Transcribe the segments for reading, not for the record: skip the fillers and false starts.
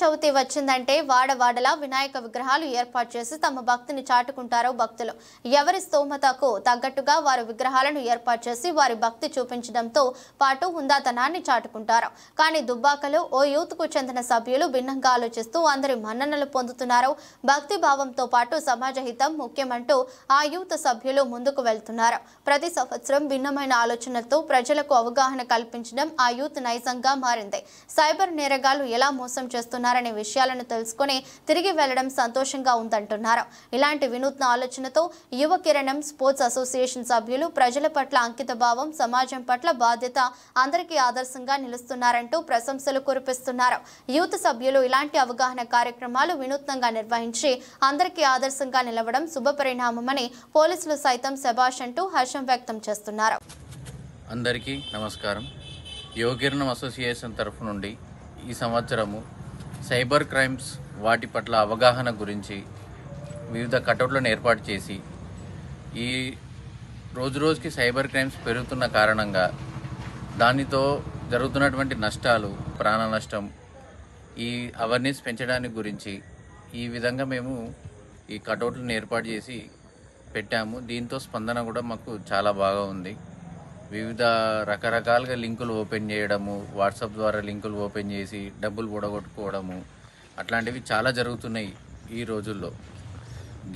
చవితి వచ్చిందంటే వాడవాడలా వినాయక విగ్రహాలు ఏర్పాటు చేసి తమ భక్తిని చాటుకుంటారు భక్తులు. ఎవరి స్తోమతకు తగ్గట్టుగా వారు విగ్రహాలను ఏర్పాటు చేసి వారి భక్తి చూపించడంతో పాటు హుందాతనాన్ని చాటుకుంటారు. కానీ దుబ్బాకలో ఓ యూత్ కు చెందిన సభ్యులు భిన్నంగా ఆలోచిస్తూ అందరి మన్ననలు పొందుతున్నారు. భక్తి భావంతో పాటు సమాజ హితం ముఖ్యమంటూ ఆ యూత్ సభ్యులు ముందుకు వెళ్తున్నారు. ప్రతి సంవత్సరం భిన్నమైన ఆలోచనలతో ప్రజలకు అవగాహన కల్పించడం ఆ యూత్ నైజంగా మారింది. సైబర్ నేరగాళ్లు ఎలా మోసం చేస్తున్నారనే విషయాలను తెలుసుకుని తిరిగి వెళ్లడం సంతోషంగా ఉందంటున్నారు. ఇలాంటి వినూత్న ఆలోచనతో యువ కిరణం స్పోర్ట్స్ అసోసియేషన్ సభ్యులు ప్రజల పట్ల అంకిత భావం, సమాజం పట్ల బాధ్యత అందరికీ ఆదర్శంగా నిలుస్తున్నారంటూ ప్రశంసలు కురిపిస్తున్నారు. యూత్ సభ్యులు ఇలాంటి అవగాహన కార్యక్రమాలు వినూత్నంగా నిర్వహించి అందరికీ ఆదర్శంగా నిలవడం శుభపరిణామమని పోలీసులు సైతం శభాష్ అంటూ హర్షం వ్యక్తం చేస్తున్నారు. అందరికీ నమస్కారం. యువ కిరణం అసోసియేషన్ తరఫు నుండి ఈ సంవత్సరము సైబర్ క్రైమ్స్ వాటి పట్ల అవగాహన గురించి వివిధ కటౌట్లను ఏర్పాటు చేసి ఈ రోజుకి సైబర్ క్రైమ్స్ పెరుగుతున్న కారణంగా దానితో జరుగుతున్నటువంటి నష్టాలు, ప్రాణ నష్టం, ఈ అవేర్నెస్ పెంచడానికి గురించి ఈ విధంగా మేము ఈ కటౌట్లను ఏర్పాటు చేసి పెట్టాము. దీంతో స్పందన కూడా మాకు చాలా బాగా ఉంది. వివిధ రకరకాలుగా లింకులు ఓపెన్ చేయడము, వాట్సాప్ ద్వారా లింకులు ఓపెన్ చేసి డబ్బులు పొడగొట్టుకోవడము అట్లాంటివి చాలా జరుగుతున్నాయి. ఈ రోజుల్లో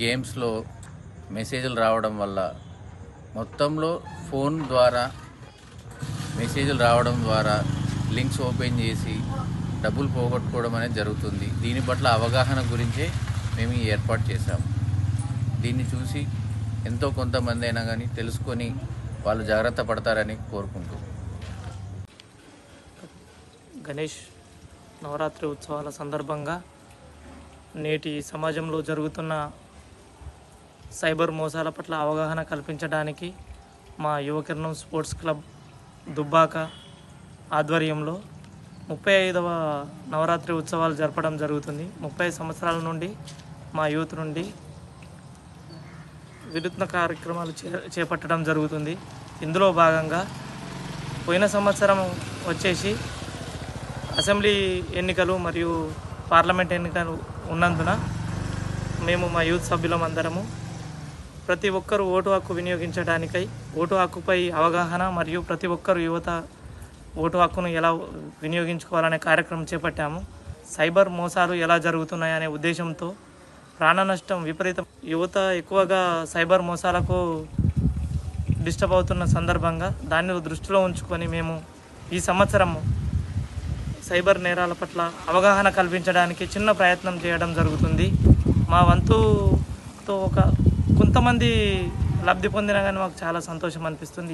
గేమ్స్లో మెసేజ్లు రావడం వల్ల మొత్తంలో ఫోన్ ద్వారా మెసేజ్లు రావడం ద్వారా లింక్స్ ఓపెన్ చేసి డబ్బులు పోగొట్టుకోవడం అనేది జరుగుతుంది. దీని పట్ల అవగాహన గురించే మేము ఈ ఏర్పాటు చేశాము. దీన్ని చూసి ఎంతో కొంతమంది అయినా కానీ తెలుసుకొని వాళ్ళు జాగ్రత్త పడతారని కోరుకుంటూ గణేష్ నవరాత్రి ఉత్సవాల సందర్భంగా నేటి సమాజంలో జరుగుతున్న సైబర్ మోసాల పట్ల అవగాహన కల్పించడానికి మా యువ కిరణం స్పోర్ట్స్ క్లబ్ దుబ్బాక ఆధ్వర్యంలో 35వ నవరాత్రి ఉత్సవాలు జరపడం జరుగుతుంది. 30 సంవత్సరాల నుండి మా యూత్ నుండి వినూత్న కార్యక్రమాలు చేపట్టడం జరుగుతుంది. ఇందులో భాగంగా పోయిన సంవత్సరం వచ్చేసి అసెంబ్లీ ఎన్నికలు మరియు పార్లమెంట్ ఎన్నికలు ఉన్నందున మేము మా యూత్ సభ్యులం అందరము ప్రతి ఒక్కరూ ఓటు హక్కు వినియోగించడానికై ఓటు హక్కుపై అవగాహన మరియు ప్రతి ఒక్కరు యువత ఓటు హక్కును ఎలా వినియోగించుకోవాలనే కార్యక్రమం చేపట్టాము. సైబర్ మోసాలు ఎలా జరుగుతున్నాయనే ఉద్దేశంతో ప్రాణ నష్టం విపరీతం, యువత ఎక్కువగా సైబర్ మోసాలకు డిస్టర్బ్ అవుతున్న సందర్భంగా దాన్ని దృష్టిలో ఉంచుకొని మేము ఈ సంవత్సరం సైబర్ నేరాల పట్ల అవగాహన కల్పించడానికి చిన్న ప్రయత్నం చేయడం జరుగుతుంది. మా వంతుతో కొంతమంది లబ్ధి పొందినా కానీ మాకు చాలా సంతోషం అనిపిస్తుంది.